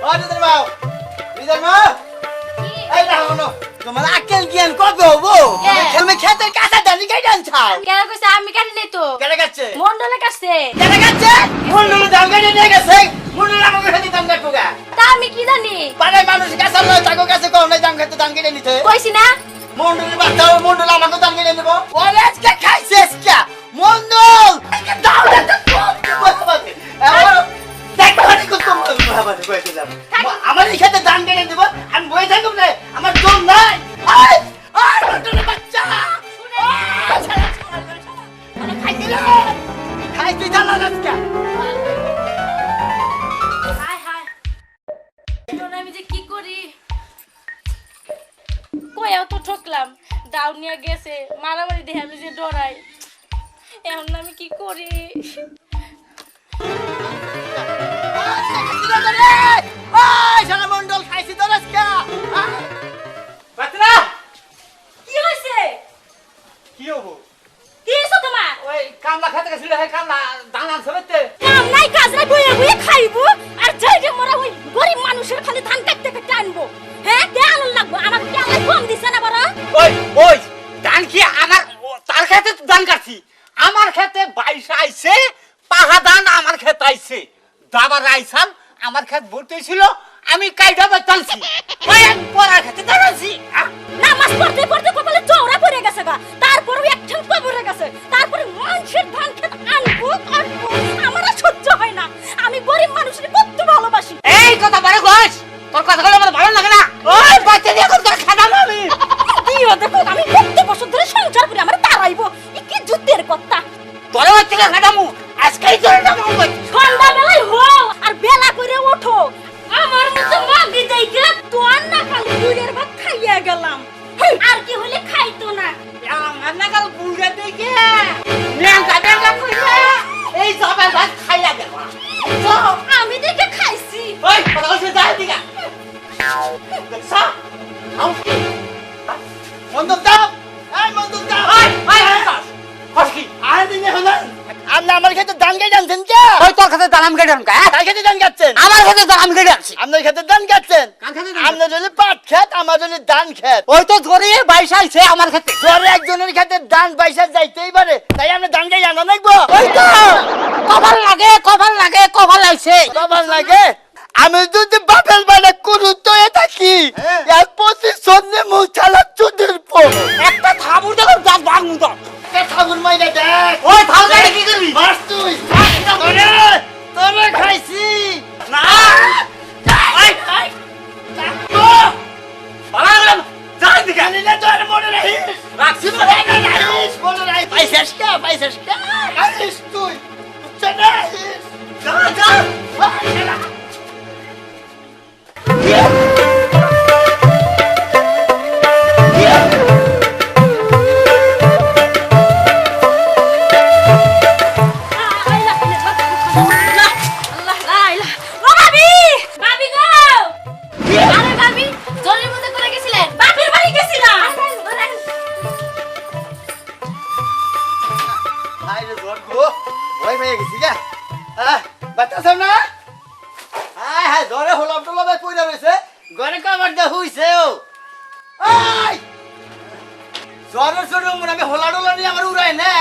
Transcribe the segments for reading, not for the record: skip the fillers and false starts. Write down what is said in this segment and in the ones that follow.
ও দিদার মা দিদার মা এই না হলো তোমার আকেল জ্ঞান কবে হবো তুমি খেতের কাঁচা দানি কাইটা আনছাও কেন কইছে আমি কাটি নাই তো কেন কাটছে মন্ডলে কাটছে কেন কাটছে মন্ডল দাম কাটে নিয়ে গেছে মন্ডল আমাকে খেতে দাম কাটবো তা আমি কি জানি পাড়ায় মানুষ কাঁচা লয় তাকে কাছে কোন নাই দাম খেতে দাম কেটে নিতে কইছি না মন্ডলের বাচ্চা মন্ডল আমাকে দাম কেটে নেবো ওরে আজকে খাইছে আজকে মন্ডল দাও আমার এই খেতে দান কেটে দেবো আমি বই থাকব না আমার জম নাই বাচ্চা খাইতে জানা আজকে হায় হায় এখন আমি যে কি করি কইও তো ঠকলাম দাও নিয়ে গেছে মারামারি দেখে আমি যে ডরাই এখন আমি কি করি মন্ডল খাইছি তো আজকে কি হইছে কি হবো কি হইছে তোমার ওই কামলা খেতে গেছিল হে কামলা দান আনছে বেতে কাম নাই কাজ নাই বইয়া বইয়া খাইবো আর যাই যে মোরা ওই গরিব মানুষের খালি ধান কাটতে কাটতে আনবো হ্যাঁ দেয়াল লাগবো আমার কি আল্লাহ কম দিছে না বড় ওই ধান কি আমার তার খেতে তো ধান কাটছি আমার খেতে 22 আইছে পাহা ধান আমার খেতে আইছে দাবার আইছাল আমার খেত ভর্তি ছিল আমি কাইটা বাতালছি ওই এক পড়ার খেতে দাঁড়াইছি নামাজ পড়তে পড়তে কপালে চওড়া পড়ে গেছে গা তারপরে একঠান কবরে গেছে তারপরে মানুষের ধান খেত আনবো আমার আর সহ্য হয় না আমি গরিব মানুষের কত ভালোবাসি এই কথা বলে কইস তোর কথাগুলো আমার ভালো লাগে না ওই বাচ্চা দিয়ে তোর খাদাম আমি দিও দেখো আমি কত বছর ধরে সংসার করি আমার তারাইবো কি যুদ্ধের কথা তোর হচ্ছে খাদামু আজকেই তোর নাম কই সন্ধ্যাবেলায় হও আর বেলা করে ওঠো আমার মতো মাগি দেইকে তোর না খালি দুধের ভাত খাইয়া গেলাম আর কি হলে খাইতো না আমার না কাল বুড়া দেখে ন্যাংটা ন্যাংটা কইরা এই সবাই ভাত খাইয়া গেল তো আমি দেখে খাইছি ওই কথা কইছিস যাই দিগা দেখছা আউ মন্ডল দাও এই মন্ডল দাও ওই হসকি আর দিনে হলেন আপনি আমার খেতে দান কেটে আনছেন কে ওই তোর কাছে দালাম কেডাম কা কার খেতে দান কাটছেন আমার কাছে দালাম কেডে আছি আপনার খেতে দান কাটছেন কার খেতে দান? আপনার যদি পাট খেত আমার যদি দান খেত ওই তো ধরে 22 আইছে আমার কাছে ধরে একজনের খেতে দান পয়সা যাইতেই পারে তাই আমরা দান কেটে আনা লাগবো ওই তো কপাল আইছে কবার লাগে আমি যদি বাপের বাড়ি করু তো এটা কি এর প্রতি সন্ধ্যে মুখ চালা চুদির পর একটা থাবুর দেখো দাঁত ভাঙু তো ঠাকুর মাইনে দেখ ওই থাবুরে কি করবি মার তুই তোরে খাইছি না ওই বালা যাই দিগা জানিলে তো আর মনে রাখিস রাখছি মনে রাখিস মনে রাখিস পয়সাস কে আইস তুই চনাইস যা যা আইরে জোর গো ওই মেয়ে গেছি গা বাতাসও না হ্যাঁ জোরে হলাম তো লবাই পয়রা রইছে ঘরে কাবার দা হইছে ও আই জোরে জোরে মনে আমি হলা ডলা নিয়ে আমার উড়াই না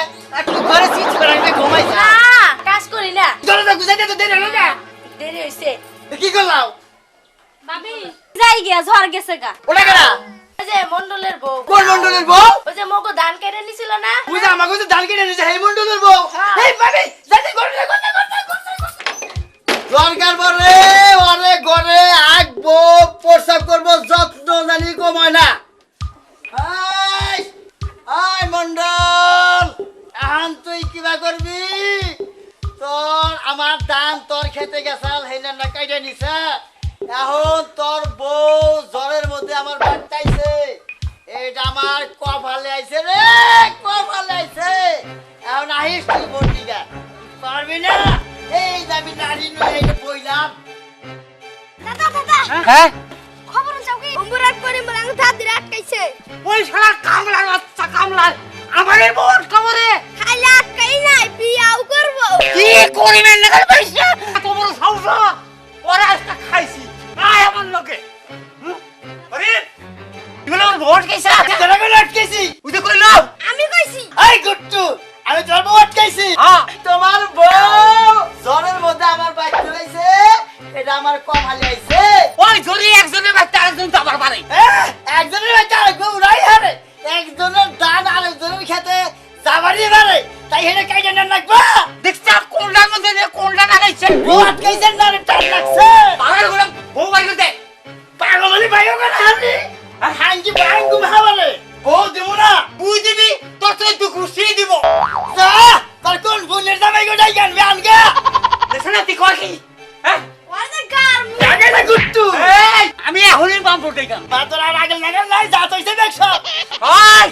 একটু ঘরে চিচ করে আমি ঘুমাইছি না কাজ করি না জোরে তো গুজাইতে তো দেরি হলো না দেরি হইছে কি করলাম ভাবি যাই গিয়া ঝড় গেছে গা ওটা কেডা ওই যে মন্ডলের বউ কোন মন্ডলের বউ ওই যে মগো ধান কেটে নিছিল না বুঝা আমাকে তো দান কেটে নিছে এই মন্ডলের বউ এই ভাবি যাইতে করে দরকার বলে ওরে ঘরে আগবো প্রসাব করবো যত্ন জানি কমায় না আই আই মন্ডল এখন তুই কিবা করবি তোর আমার দান তোর খেতে গেছাল হেনা না কাইটা নিছে এখন তোর বউ জ্বরের মধ্যে আমার বাচ্চাইছে এটা আমার কপালে আইছে রে কপালে আইছে এখন আহিস তুই বন্ডিগা পারবি না এই যাবি নারী নয় এই বইলাম দাদা হ্যাঁ খবর চাও কি অম্বুরাট করে মলাং ধাত দিয়ে আটকাইছে ওই শালা কামলার বাচ্চা কামলার আমারে বোন খবরে খাইলা আটকাই নাই বিয়াও করব কি করিবেন না পয়সা এত বড় সাহস ওরা আজকে খাইছি আটকাইছা তোরা কই আটকাইছি উদে কইলো আমি কইছি এই গুট্টু আমি তোর বউ আটকাইছি হ্যাঁ তোমার বউ জ্বরের মধ্যে আমার বাইক চলাইছে এটা আমার কম হালি আইছে ওই জরি একজনের বাচ্চা আরেকজন তো আবার বাড়ি একজনের বাচ্চা আরেকজন উড়াই হারে একজনের দান আরেকজনের খেতে যাবারই পারে তাই হেনে কাইটা না লাগবা দেখছা কোনটার মধ্যে যে কোনটা লাগাইছে বউ আটকাইছেন না রে টান লাগছে পাগল করে বউ বাড়ি দে পাগলি ভাইও কেন হারি হাঙ্গি বাঙ্গু ভাবালে বউ দেবো না বুই দিবি তোর তো একটু খুশি দিব যা তার কোন বোনের জামাই গোটাই গানবে আনগা দেখছ না তুই কর কি হ্যাঁ ওরে গার জাগে না গুট্টু এই আমি এখনই বাম পড়তে গাম বাতরা রাগল নাগল নাই যা তইছে দেখছ ওই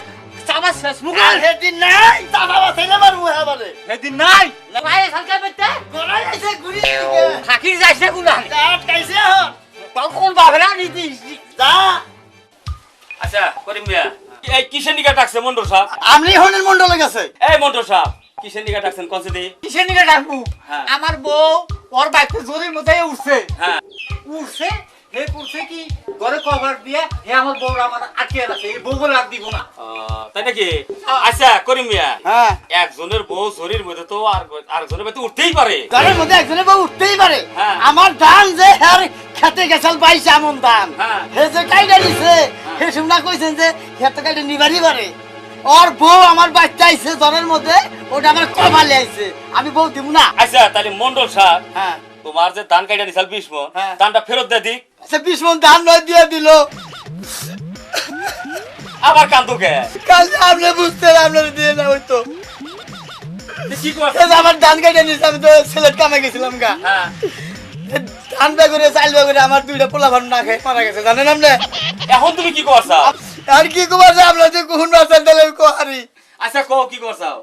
সাবা শেষ মুখ আর হেদিন নাই চাপা বাসাইলে মারবো হাবালে সেদিন নাই পায়ে সরকার বেতে গোড়াই আইছে ঘুরি দিকে থাকি যাইছে গুলা তাত কাইছে হন কোন বাবরা নিদিস যা আচ্ছা করিম মিয়া এই কিসের নিকা ডাকছে মন্ডল সাহেব আমনি হনের মন্ডলে গেছে এই মন্ডল সাহেব কিসের নিকা ডাকছেন কোন সিদি কিসের নিকে ডাকবো হ্যাঁ। আমার বউ ওর বাইকে জোরের মধ্যে উঠছে হ্যাঁ উঠছে হে করছে কি ঘরে কভার দিয়ে হে আমার বউ আমার আটকে আছে এই বউ বলে আর দিব না তাই নাকি আচ্ছা করিম মিয়া হ্যাঁ একজনের বউ শরীর মধ্যে তো আর আরেকজনের মধ্যে উঠতেই পারে ঘরের মধ্যে একজনের বউ উঠতেই পারে হ্যাঁ। আমার ধান যে হের খেতে গেছাল পাইছে এমন ধান হ্যাঁ। হে যে কাইটা নিছে হে শুননা কইছেন যে খেতে কাইটা নিবারই পারে ওর বউ আমার বাচ্চা আইছে জ্বরের মধ্যে ওটা আমার কমালে আইছে আমি বউ দিব না আচ্ছা তাহলে মন্ডল সাহেব হ্যাঁ তোমার যে ধান কাইটা নিছাল 20 মণ হ্যাঁ। ধানটা ফেরত দে দিক আচ্ছা 20 মণ ধান নয় দিয়ে দিল আবার কান্দুকে কাল আপনি বুঝতে আপনার দিয়ে না হইতো কি করছ এই যে আমার ধান কাইটা নিছে আমি তো সিলেট কামে গেছিলাম গা হ্যাঁ ধান বে করে চাল বে করে আমার দুইটা পোলা ভান না খেয়ে মারা গেছে জানেন আপনি এখন তুমি কি করছ আর কি কুমার যে আপনার যে কোন মাছের ডালে কোহারি আচ্ছা কও কি করছাও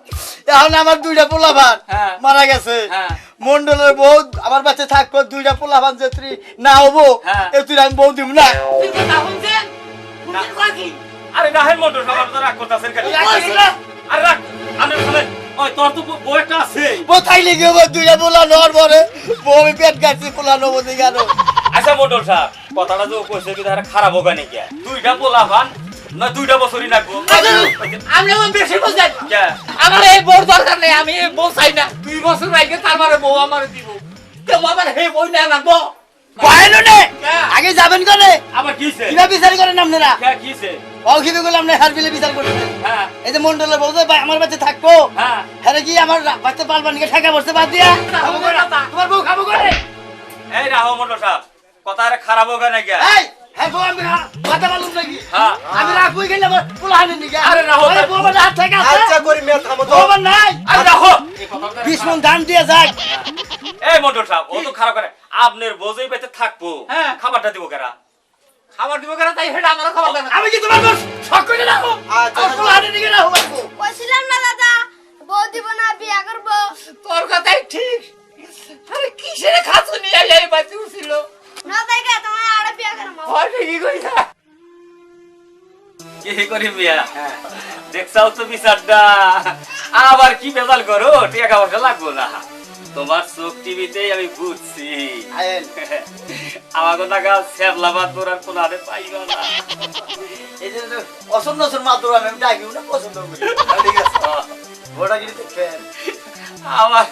এখন আমার দুইটা পোলা ভান হ্যাঁ। মারা গেছে হ্যাঁ। মন্ডলের বউ আমার বাচ্চা থাকবো দুইটা পোলা ভান যে তুই না হবো হ্যাঁ। এ তুই আমি বউ দিব না তুই কথা শুনছে শুনছে কয় কি আরে রাহেন মন্ডল সাহেব তো রাগ করতেছেন কেন আরে রাগ আমি শুনেন ওই তোর তো বউ একটা আছে বউ থাইলে কি হবো দুইটা পোলা নর মরে বউ আমি পেট কাটছি পোলা নবো দিকে আনো আচ্ছা মন্ডল সাহেব কথাটা যে কইছে কি তারা খারাপ হোক নাকি দুইটা পোলা ভান না দুইটা বছরই নাকবো আমি আমার বেশি বুঝাই কে আমার এই বউ দরকার নেই আমি এই বউ চাই না 2 বছর আগে তারপরে বউ আমার দিব কেউ আমার হে বই না লাগবো বাইলো নে হ্যাঁ। আগে যাবেন করে আবার কিছে কিভাবে বিচার করেন আপনারা কে কিছে ও কিভাবে করলাম না হার বিলে বিচার করতেন হ্যাঁ এই যে মন্ডলের বউ যে আমার বাচ্চা থাকবো হ্যাঁ হ্যাঁ কি আমার বাচ্চা পালবার নিকে ঠেকা বসতে বাদ দিয়া খাবো করে তোমার বউ খাবো করে এই রাহো মন্ডল সাহেব কথা আরে খারাপ হোক নাকি এই হ্যাঁ বউ আমি কথা বলুন নাকি হ্যাঁ আমি রাখবই গেলে আমার পোলা হানি নিকে আরে রাহো, বউ আমার হাত থেকে আছে আচ্ছা করি মেয়ে থামো তো বউ আমার নাই আরে রাহো এই কথাটা 20 মণ ধান দিয়ে যাক এই মন্ডল সাহেব ও তো খারাপ করে আপনার বোঝই পেতে থাকবো হ্যাঁ। খাবারটা দিব কেরা খাবার দিব কেন তাই হেটা আমার খাবার দেবে আমি কি তোমার বউ শখ করে রাখো আচ্ছা, আমার পোলা হানি নিকে রাখো বাবু কইছিলাম না দাদা বউ দিব না বিয়া করব তোর কথাই ঠিক আরে কিসের খাসু নিয়ে এই বাচ্চা উঠছিল না দেখে তোমার আরে বিয়া করব হয় কি কইছা কি করি মিয়া দেখছাও তো বিচারটা আবার কি বেজাল করো টাকা পয়সা লাগবো না তোমার চোখ টিভিতেই আমি বুঝছি আয়েন আমার কথা গাল সেবলাবাদ তোরার কোন আরে পাইবা না এই যে অসন্ন অসন্ন মাত্র আমি ডাকিও না পছন্দ করি ঠিক আছে বড় গিরি দেখেন আমার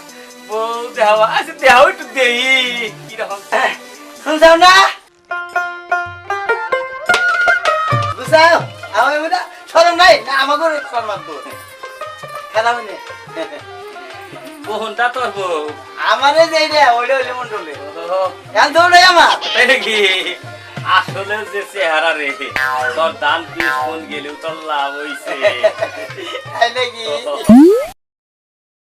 বউ দেওয়া আছে দেওয়া একটু দেই কিরকম শুনছাও না বুঝাও আমার মনে শরম নাই না আমাকে সম্মান তো খেলা মানে বোনটা তোর বউ আমারে যেই রে ওইলে ওইলে মন্ডলে এখন দৌড়ে আমার তাই নাকি আসলে যে চেহারা রে তোর দান 20 গুণ গেলেও তোর লাভ হইছে তাই নাকি